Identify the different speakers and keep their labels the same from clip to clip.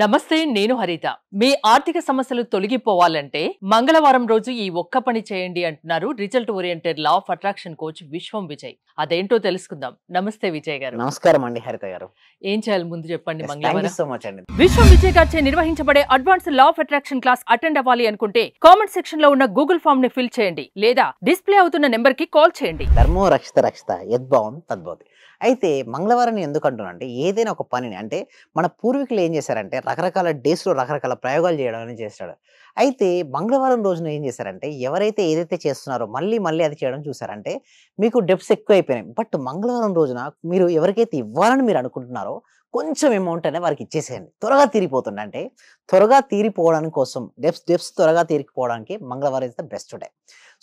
Speaker 1: నమస్తే, నేను హరిత. మీ ఆర్థిక సమస్యలు తొలగిపోవాలంటే మంగళవారం రోజు ఈ ఒక్క పని చేయండి అంటున్నారు result oriented law of attraction coach విశ్వం విజయ్. అదేంటో తెలుసుకుందాం. నమస్తే విజయ్ గారు.
Speaker 2: నమస్కారం అండి హరిత గారు.
Speaker 1: ఏం చేయాలి ముందు చెప్పండి.
Speaker 2: థ్యాంక్ యూ
Speaker 1: మంగళవారం
Speaker 2: సో మచ్ అండి.
Speaker 1: విశ్వం విజయ్ గారిచే నిర్వహించబడే advance law of attraction class attend అవ్వాలి అనుకుంటే కామెంట్ సెక్షన్ లో ఉన్న గూగుల్ ఫామ్ ని ఫిల్ చేయండి లేదా డిస్ప్లే అవుతున్న నెంబర్ కి కాల్ చేయండి.
Speaker 2: ధర్మో రక్షిత రక్షిత యద్భావం తద్భవతి. అయితే మంగళవారం ఎందుకు అంటున్నా అంటే ఏదైనా ఒక పనిని అంటే మన పూర్వీకులు ఏం చేశారంటే రకరకాల డేస్లో రకరకాల ప్రయోగాలు చేయడం అనేది చేస్తాడు. అయితే మంగళవారం రోజున ఏం చేశారంటే ఎవరైతే ఏదైతే చేస్తున్నారో మళ్ళీ మళ్ళీ అది చేయడం చూసారంటే మీకు డెప్స్ ఎక్కువ అయిపోయినాయి. బట్ మంగళవారం రోజున మీరు ఎవరికైతే ఇవ్వాలని మీరు అనుకుంటున్నారో కొంచెం అమౌంట్ అనేది వారికి ఇచ్చేసేయండి. త్వరగా తీరిపోతుంది. అంటే త్వరగా తీరిపోవడానికి కోసం డెప్స్ త్వరగా తీరిపోవడానికి మంగళవారం is the best day.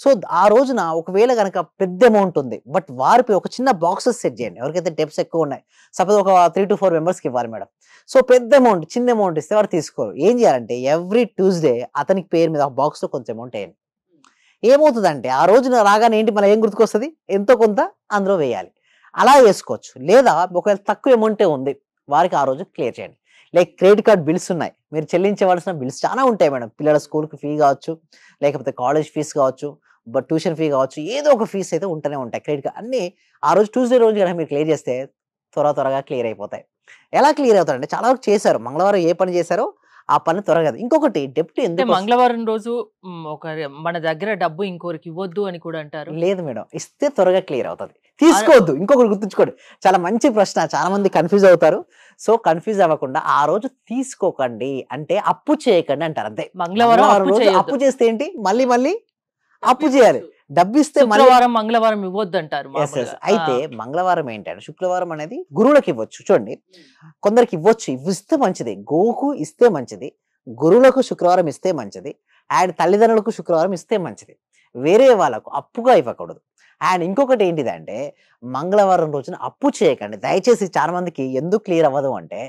Speaker 2: So ఆ రోజున ఒకవేళ కనుక పెద్ద అమౌంట్ ఉంది బట్ వారికి ఒక చిన్న బాక్సెస్ సెట్ చేయండి. ఎవరికైతే డెప్స్ ఎక్కువ ఉన్నాయి, సపోజ్ ఒక 3 to 4 మెంబర్స్కి ఇవ్వాలి మేడం. సో పెద్ద అమౌంట్ చిన్న అమౌంట్ ఇస్తే వారు తీసుకోరు. ఏం చేయాలంటే ఎవ్రీ ట్యూస్డే అతనికి పేరు మీద ఒక బాక్స్లో కొంచెం అమౌంట్ వేయండి. ఏమవుతుందంటే ఆ రోజున రాగానే ఏంటి మన ఏం గుర్తుకొస్తుంది, ఎంతో కొంత అందులో వేయాలి. అలా వేసుకోవచ్చు. లేదా ఒకవేళ తక్కువ అమౌంటే ఉంది వారికి ఆ రోజు క్లియర్ చేయండి. లైక్ క్రెడిట్ కార్డ్ బిల్స్ ఉన్నాయి, మీరు చెల్లించవలసిన బిల్స్ చాలా ఉంటాయి మేడం. పిల్లల స్కూల్కి ఫీ కావచ్చు, లేకపోతే కాలేజ్ ఫీజు కావచ్చు, బట్ ట్యూషన్ ఫీ కావచ్చు, ఏదో ఒక ఫీజు అయితే ఉంటూనే ఉంటాయి. క్రెడిట్ కార్డ్ అన్నీ ఆ రోజు ట్యూస్డే రోజు కనుక మీరు క్లియర్ చేస్తే త్వరగా క్లియర్ అయిపోతాయి. ఎలా క్లియర్ అవుతారంటే చాలా వరకు చేశారు. మంగళవారం ఏ పని చేశారో ఆ పని త్వరగా. ఇంకొకటి డెప్ట్ ఎందుకు
Speaker 1: మంగళవారం రోజు ఒక మన దగ్గర డబ్బు ఇంకోరికి ఇవ్వద్దు అని కూడా అంటారు.
Speaker 2: లేదు మేడం, ఇస్తే త్వరగా క్లియర్ అవుతుంది. తీసుకోవద్దు. ఇంకొకటి గుర్తుంచుకోండి, చాలా మంచి ప్రశ్న, చాలా మంది కన్ఫ్యూజ్ అవుతారు. సో కన్ఫ్యూజ్ అవ్వకుండా ఆ రోజు తీసుకోకండి, అంటే అప్పు చేయకండి అంటారు అంతే.
Speaker 1: మంగళవారం
Speaker 2: అప్పు చేస్తే ఏంటి, మళ్ళీ మళ్ళీ అప్పు చేయాలి. డబ్బు ఇస్తే
Speaker 1: మంగళవారం ఇవ్వద్దు అంటారు.
Speaker 2: అయితే మంగళవారం ఏంటంటే శుక్రవారం అనేది గురువులకు ఇవ్వచ్చు. చూడండి, కొందరికి ఇవ్వచ్చు, ఇస్తే మంచిది. గోకు ఇస్తే మంచిది, గురువులకు శుక్రవారం ఇస్తే మంచిది, అండ్ తల్లిదండ్రులకు శుక్రవారం ఇస్తే మంచిది. వేరే వాళ్ళకు అప్పుగా ఇవ్వకూడదు. అండ్ ఇంకొకటి ఏంటిదంటే మంగళవారం రోజున అప్పు చేయకండి దయచేసి. చాలా మందికి ఎందుకు క్లియర్ అవ్వదు అంటే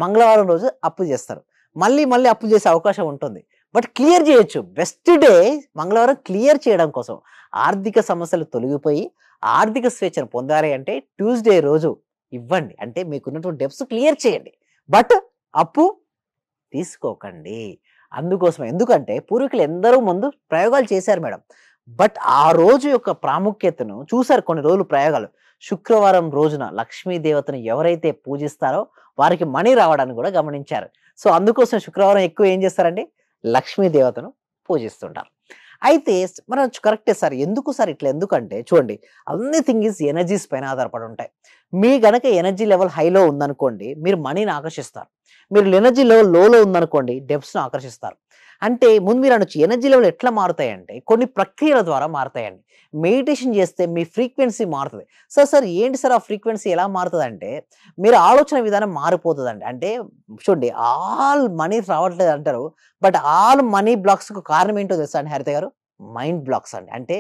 Speaker 2: మంగళవారం రోజు అప్పు చేస్తారు, మళ్ళీ అప్పు చేసే అవకాశం ఉంటుంది. బట్ క్లియర్ చేయొచ్చు. బెస్ట్ డే మంగళవారం క్లియర్ చేయడం కోసం. ఆర్థిక సమస్యలు తొలగిపోయి ఆర్థిక స్వేచ్ఛను పొందాలి అంటే ట్యూస్డే రోజు ఇవ్వండి, అంటే మీకున్నటువంటి డెప్స్ క్లియర్ చేయండి. బట్ అప్పు తీసుకోకండి. అందుకోసం, ఎందుకంటే పూర్వీకులు ఎందరో ముందు ప్రయోగాలు చేశారు మేడం. బట్ ఆ రోజు యొక్క ప్రాముఖ్యతను చూశారు కొన్ని రోజులు ప్రయోగాలు. శుక్రవారం రోజున లక్ష్మీదేవతను ఎవరైతే పూజిస్తారో వారికి మనీ రావడానికి కూడా గమనించారు. సో అందుకోసం శుక్రవారం ఎక్కువ ఏం చేస్తారండి, లక్ష్మీదేవతను పూజిస్తుంటారు. అయితే మనం కరెక్టే సార్, ఎందుకు సార్ ఇట్లా ఎందుకంటే చూడండి, ఎవ్రీథింగ్ ఈజ్ ఎనర్జీస్ పైన ఆధారపడి ఉంటాయి. మీ గనక ఎనర్జీ లెవెల్ హైలో ఉందనుకోండి మీరు మనీని ఆకర్షిస్తారు. మీరు ఎనర్జీ లెవెల్ లోలో ఉందనుకోండి డెప్స్ను ఆకర్షిస్తారు. అంటే ముందు మీరు అనొచ్చు ఎనర్జీ లెవెల్ ఎట్లా మారుతాయంటే కొన్ని ప్రక్రియల ద్వారా మారుతాయండి. మెడిటేషన్ చేస్తే మీ ఫ్రీక్వెన్సీ మారుతుంది. సార్ ఏంటి సార్ ఆ ఫ్రీక్వెన్సీ ఎలా మారుతుంది అంటే మీరు ఆలోచన విధానం మారిపోతుందండి. అంటే చూడండి, ఆల్ మనీ రావట్లేదు అంటారు, బట్ ఆల్ మనీ బ్లాక్స్కు కారణం ఏంటో తెలుసా అండి హరిత గారు, మైండ్ బ్లాక్స్ అండి. అంటే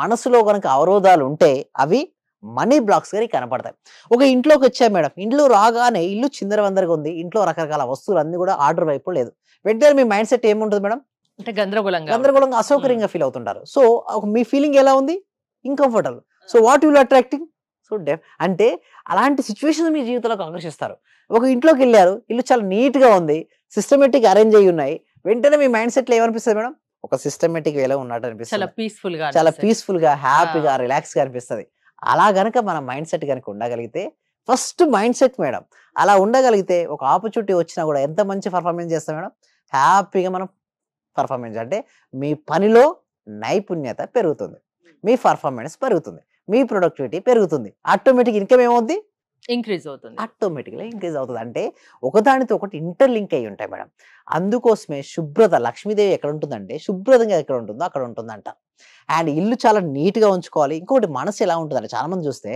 Speaker 2: మనసులో కనుక అవరోధాలు ఉంటే అవి మనీ బ్లాక్స్ గారి కనపడతాయి. ఒక ఇంట్లోకి వచ్చా మేడం, ఇంట్లో రాగానే ఇల్లు చిందరవందరగా ఉంది, ఇంట్లో రకరకాల వస్తువులు అన్ని కూడా ఆర్డర్ వైపు లేదు. వెంటనే మీ మైండ్ సెట్ ఏముంటుంది మేడం,
Speaker 1: అంటే గందరగోళంగా
Speaker 2: అసౌకర్యంగా ఫీల్ అవుతుంటారు. సో మీ ఫీలింగ్ ఎలా ఉంది, uncomfortable. So what will attracting, so అంటే అలాంటి సిచ్యువేషన్ మీ జీవితంలోకి ఆకర్షిస్తారు. ఒక ఇంట్లోకి వెళ్ళారు, ఇల్లు చాలా నీట్ గా ఉంది, సిస్టమేటిక్ అరేంజ్ అయ్యి ఉన్నాయి, వెంటనే మీ మైండ్ సెట్ లో ఏమనిపిస్తుంది మేడం, ఒక సిస్టమేటిక్ వేలో ఉన్నట్టు అనిపిస్తుంది, చాలా పీస్ఫుల్ గా హ్యాపీగా రిలాక్స్ గా అనిపిస్తుంది. అలా గనక మన మైండ్ సెట్ కనుక ఉండగలిగితే, ఫస్ట్ మైండ్ సెట్ మేడం అలా ఉండగలిగితే ఒక ఆపర్చునిటీ వచ్చినా కూడా ఎంత మంచి పర్ఫార్మెన్స్ చేస్తాం మేడం, హ్యాపీగా మనం పర్ఫార్మెన్స్, అంటే మీ పనిలో నైపుణ్యత పెరుగుతుంది, మీ పర్ఫార్మెన్స్ పెరుగుతుంది, మీ ప్రొడక్టివిటీ పెరుగుతుంది, ఆటోమేటిక్ ఇన్కమ్ ఏమవుతుంది,
Speaker 1: ఇంక్రీజ్ అవుతుంది,
Speaker 2: ఆటోమేటిక్గా ఇంక్రీజ్ అవుతుంది. అంటే ఒకదానితో ఒకటి ఇంటర్లింక్ అయ్యి ఉంటాయి మేడం. అందుకోసమే శుభ్రత, లక్ష్మీదేవి ఎక్కడ ఉంటుందంటే శుభ్రతంగా ఎక్కడ ఉంటుందో అక్కడ ఉంటుందంట. అండ్ ఇల్లు చాలా నీట్గా ఉంచుకోవాలి. ఇంకొకటి మనసు ఎలా ఉంటుందంటే చాలా మంది చూస్తే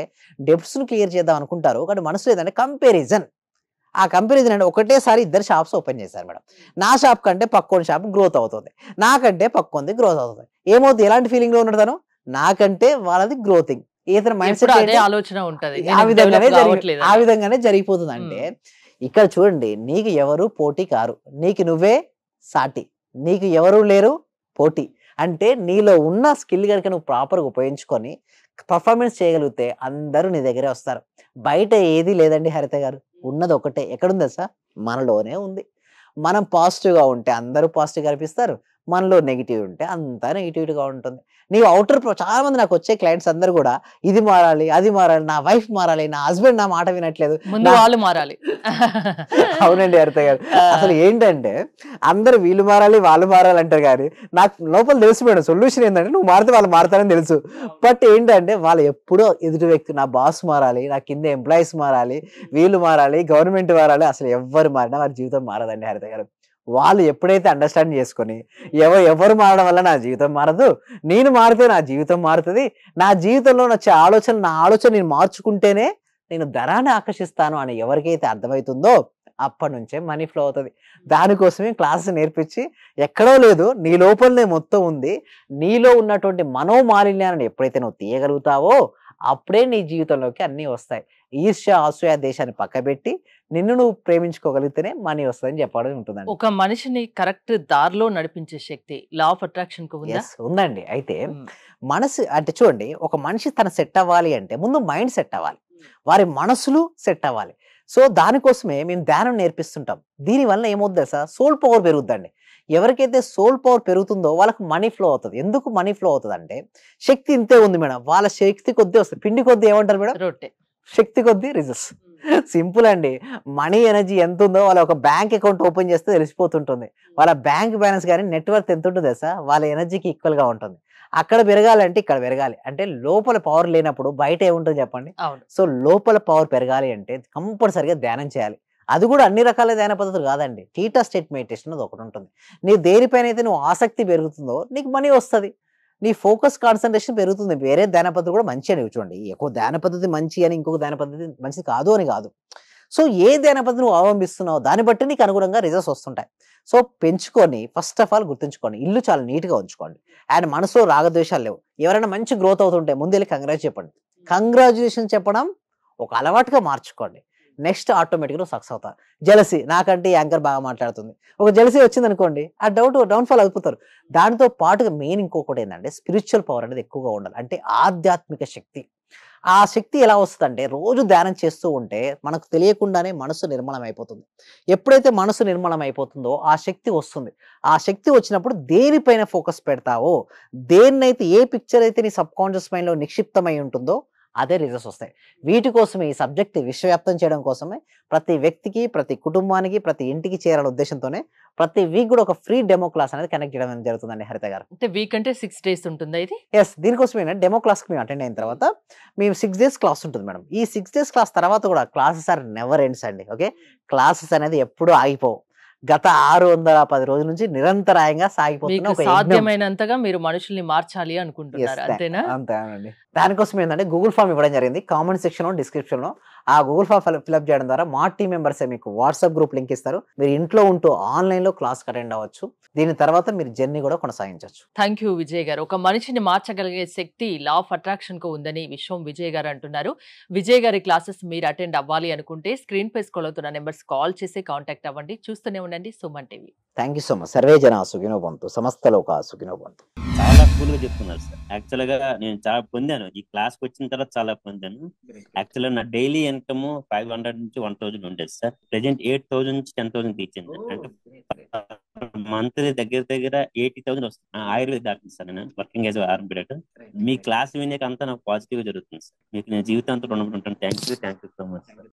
Speaker 2: డెప్స్ను క్లియర్ చేద్దాం అనుకుంటారు, కానీ మనసులో ఏదంటే కంపారిజన్. ఆ కంపారిజన్ అంటే ఒకటేసారి 2 షాప్స్ ఓపెన్ చేశారు మేడం. నా షాప్ కంటే పక్కోని షాప్ గ్రోత్ అవుతుంది, నాకంటే పక్కొంది గ్రోత్ అవుతుంది. ఏమవుతుంది, ఎలాంటి ఫీలింగ్ లో ఉండతాను, నాకంటే వాళ్ళది గ్రోతింగ్. ఏదైనా మైండ్ సెట్
Speaker 1: ఆలోచన ఉంటుంది,
Speaker 2: ఆ విధంగానే జరిగిపోతుంది. అంటే ఇక్కడ చూడండి, నీకు ఎవరు పోటీ కారు, నీకు నువ్వే సాటి, నీకు ఎవరు లేరు పోటీ. అంటే నీలో ఉన్న స్కిల్ కనుక నువ్వు ప్రాపర్గా ఉపయోగించుకొని పర్ఫార్మెన్స్ చేయగలిగితే అందరూ నీ దగ్గరే వస్తారు. బయట ఏది లేదండి హరిత గారు, ఉన్నది ఒకటే. ఎక్కడుంది సార్, మనలోనే ఉంది. మనం పాజిటివ్గా ఉంటే అందరూ పాజిటివ్ కనిపిస్తారు, మనలో నెగిటివ్ ఉంటే అంతా నెగిటివ్గా ఉంటుంది. నీవు అవుటర్ చాలా మంది నాకు వచ్చే క్లయింట్స్ అందరూ కూడా ఇది మారాలి, అది మారాలి, నా వైఫ్ మారాలి, నా హస్బెండ్ నా మాట వినట్లేదు.
Speaker 1: ముందు వాళ్ళు మారాలి.
Speaker 2: అవునండి హరిత గారు. అసలు ఏంటంటే అందరు వీళ్ళు మారాలి వాళ్ళు మారాలి అంటారు, కానీ నాకు లోపల తెలుసు మేడం సొల్యూషన్ ఏంటంటే నువ్వు మారితే వాళ్ళు మారుతారని తెలుసు. బట్ ఏంటంటే వాళ్ళు ఎప్పుడో ఎదుటి వ్యక్తి, నా బాస్ మారాలి, నా కింద ఎంప్లాయీస్ మారాలి, వీళ్ళు మారాలి, గవర్నమెంట్ మారాలి, అసలు ఎవ్వరు మారినా వారి జీవితం మారదండి హరిత గారు. వాళ్ళు ఎప్పుడైతే అండర్స్టాండ్ చేసుకొని ఎవరు మారడం వల్ల నా జీవితం మారదు, నేను మారితే నా జీవితం మారుతుంది, నా జీవితంలో వచ్చే నా ఆలోచన నేను మార్చుకుంటేనే నేను ధనాన్ని ఆకర్షిస్తాను అని ఎవరికైతే అర్థమవుతుందో అప్పటి నుంచే మనీ ఫ్లో అవుతుంది. దానికోసమే క్లాసెస్ నేర్పించి ఎక్కడో లేదు నీ లోపలనే మొత్తం ఉంది, నీలో ఉన్నటువంటి మనోమాలిన్యాన్ని ఎప్పుడైతే నువ్వు తీయగలుగుతావో అప్పుడే నీ జీవితంలోకి అన్నీ వస్తాయి. ఈర్ష్య అసూయ దేశాన్ని పక్కబెట్టి నిన్ను నువ్వు ప్రేమించుకోగలిగితేనే మనీ వస్తుందని చెప్పడం ఉంటుందండి.
Speaker 1: ఒక మనిషిని కరెక్ట్ దారిలో నడిపించే శక్తి లా ఆఫ్ అట్రాక్షన్ కు ఉందా?
Speaker 2: ఉందండి. అయితే మనసు అంటే చూడండి, ఒక మనిషి తన సెట్ అవ్వాలి అంటే ముందు మైండ్ సెట్ అవ్వాలి, వారి మనసులు సెట్ అవ్వాలి. సో దానికోసమే మేము ధ్యానం నేర్పిస్తుంటాం. దీనివల్ల ఏమవుతుంది సార్, సోల్ పవర్ పెరుగుతుందండి. ఎవరికైతే సోల్ పవర్ పెరుగుతుందో వాళ్ళకి మనీ ఫ్లో అవుతుంది. ఎందుకు మనీ ఫ్లో అవుతుంది అంటే శక్తి ఇంతే ఉంది మేడం, వాళ్ళ శక్తి కొద్దీ వస్తుంది. పిండి కొద్దీ ఏమంటారు మేడం,
Speaker 1: రొట్టె.
Speaker 2: శక్తి కొద్దీ రిజల్ట్స్. సింపుల్ అండి. మనీ ఎనర్జీ ఎంత ఉందో వాళ్ళ ఒక బ్యాంక్ అకౌంట్ ఓపెన్ చేస్తే తెలిసిపోతుంటుంది. వాళ్ళ బ్యాంక్ బ్యాలెన్స్ కానీ నెట్వర్క్ ఎంత ఉంటుంది సార్, వాళ్ళ ఎనర్జీకి ఈక్వల్ గా ఉంటుంది. అక్కడ పెరగాలంటే ఇక్కడ పెరగాలి. అంటే లోపల పవర్ లేనప్పుడు బయట ఏముంటుంది చెప్పండి. సో లోపల పవర్ పెరగాలి అంటే కంపల్సరిగా ధ్యానం చేయాలి. అది కూడా అన్ని రకాల ధ్యాన పద్ధతులు కాదండి. టీటా స్టేట్ మెడిటేషన్ అది ఒకటి ఉంటుంది. నీ దేనిపైన అయితే నువ్వు ఆసక్తి పెరుగుతుందో నీకు మనీ వస్తుంది, నీ ఫోకస్ కాన్సన్ట్రేషన్ పెరుగుతుంది. వేరే ధ్యాన పద్ధతి కూడా మంచి అని చూడండి, ఎక్కువ ధ్యాన పద్ధతి మంచి అని ఇంకొక ధ్యాన పద్ధతి మంచిది కాదు అని కాదు. సో ఏ ధ్యాన పద్ధతి నువ్వు అవలంబిస్తున్నావు దాన్ని బట్టి నీకు అనుగుణంగా రిజల్ట్స్ వస్తుంటాయి. సో పెంచుకొని ఫస్ట్ ఆఫ్ ఆల్ గుర్తుంచుకోండి, ఇల్లు చాలా నీట్గా ఉంచుకోండి. అండ్ మనసులో రాగద్వేషాలు లేవు. ఎవరైనా మంచి గ్రోత్ అవుతుంటే ముందు వెళ్ళి కంగ్రాచులేషన్ చెప్పడం ఒక అలవాటుగా మార్చుకోండి. నెక్స్ట్ ఆటోమేటిక్గా సక్సెస్ అవుతారు. జెలసీ, నాకంటే యాంకర్ బాగా మాట్లాడుతుంది, ఒక జెలసీ వచ్చింది అనుకోండి, ఆ డౌన్ఫాల్ అయిపోతారు. దానితో పాటుగా మెయిన్ ఇంకొకటి ఏంటంటే స్పిరిచువల్ పవర్ అనేది ఎక్కువగా ఉండాలి. అంటే ఆధ్యాత్మిక శక్తి. ఆ శక్తి ఎలా వస్తుందంటే రోజు ధ్యానం చేస్తూ ఉంటే మనకు తెలియకుండానే మనసు నిర్మలం అయిపోతుంది. ఎప్పుడైతే మనసు నిర్మలం అయిపోతుందో ఆ శక్తి వస్తుంది. ఆ శక్తి వచ్చినప్పుడు దేనిపైన ఫోకస్ పెడతావో, దేన్నైతే ఏ పిక్చర్ అయితే నీ సబ్ కాన్షియస్ మైండ్లో నిక్షిప్తమై ఉంటుందో అదే రిజల్ట్స్ వస్తాయి. వీటి కోసమే ఈ సబ్జెక్ట్ విశ్వవ్యాప్తం చేయడం కోసమే ప్రతి వ్యక్తికి, ప్రతి కుటుంబానికి, ప్రతి ఇంటికి చేరాల ఉద్దేశంతోనే ప్రతి వీక్ కూడా ఒక ఫ్రీ డెమో క్లాస్ అనేది కనెక్ట్ చేయడం జరుగుతుందండి హరిత గారు.
Speaker 1: అంటే వీక్ అంటే 6 days ఉంటుందా ఇది?
Speaker 2: ఎస్, దీనికోసమే డెమో క్లాస్కి మేము అటెండ్ అయిన తర్వాత మేము 6 days క్లాస్ ఉంటుంది మేడం. ఈ 6 days క్లాస్ తర్వాత కూడా క్లాసెస్ ఆర్ నెవర్ ఎండ్స్ అండి. ఓకే, క్లాసెస్ అనేది ఎప్పుడూ ఆగిపోవు. గత 610 రోజుల నుంచి నిరంతరాయంగా సాగిపోతున్న ఒక యజ్ఞం.
Speaker 1: సాధ్యమైనంతగా మీరు మనుషుల్ని మార్చాలి అనుకుంటున్నారు, అంతేనా?
Speaker 2: అంతేనండి. దానికోసం ఏంటంటే గూగుల్ ఫామ్ ఇవ్వడం జరిగింది. కామెంట్ సెక్షన్ లో, డిస్క్రిప్షన్ లో ఆ గూగుల్ ఫామ్ ఫిల్అప్ చేయడం ద్వారా మా టీం మెంబర్స్ మీకు వాట్సాప్ గ్రూప్ లింక్ ఇస్తారు. మీరు ఇంట్లో ఉంటూ ఆన్లైన్ లో క్లాస్ అటెండ్ అవ్వచ్చు. దీని తర్వాత మీరు జర్నీ కూడా కొనసాగించవచ్చు.
Speaker 1: థ్యాంక్ యూ విజయ్ గారు. ఒక మనిషిని మార్చగలిగే శక్తి లా ఆఫ్ అట్రాక్షన్ కు ఉందని విశ్వం విజయ్ గారు అంటున్నారు. విజయ్ గారి క్లాసెస్ మీరు అటెండ్ అవ్వాలి అనుకుంటే స్క్రీన్ పై స్క్రోల్ అవుతున్న నెంబర్స్ కాల్ చేసి కాంటాక్ట్ అవ్వండి. చూస్తూనే ఉండండి Suman TV.
Speaker 2: Thank you so much. Survey జన సుఖినో భవంతు, సమస్త లోకా సుఖినో భవంతు.
Speaker 3: చాలా కూల్ గా చెప్తున్నారు సార్. యాక్చువల్ గా నేను చాలా పొందాను, ఈ క్లాస్ కి వచ్చిన తర్వాత చాలా పొందాను. యాక్చువల్ గా నా డైలీ ఇన్కమ్ 500 నుంచి 1000 ఉండేది సార్. ప్రెసెంట్ 8000 నుంచి 10,000 తీసింది. అంటే మంత్లీ దగ్గర దగ్గర 80,000 వస్తుంది. ఆయుర్వేద డాక్టర్ సార్, నేను వర్కింగ్ యాజ్ ఆర్ఎంపీ. మీ క్లాస్ వినేక అంతా నాకు పాజిటివ్ గా జరుగుతుంది సార్. మీకు నేను జీవితాంతం రుణపడి ఉంటాను. Thank you so much sir.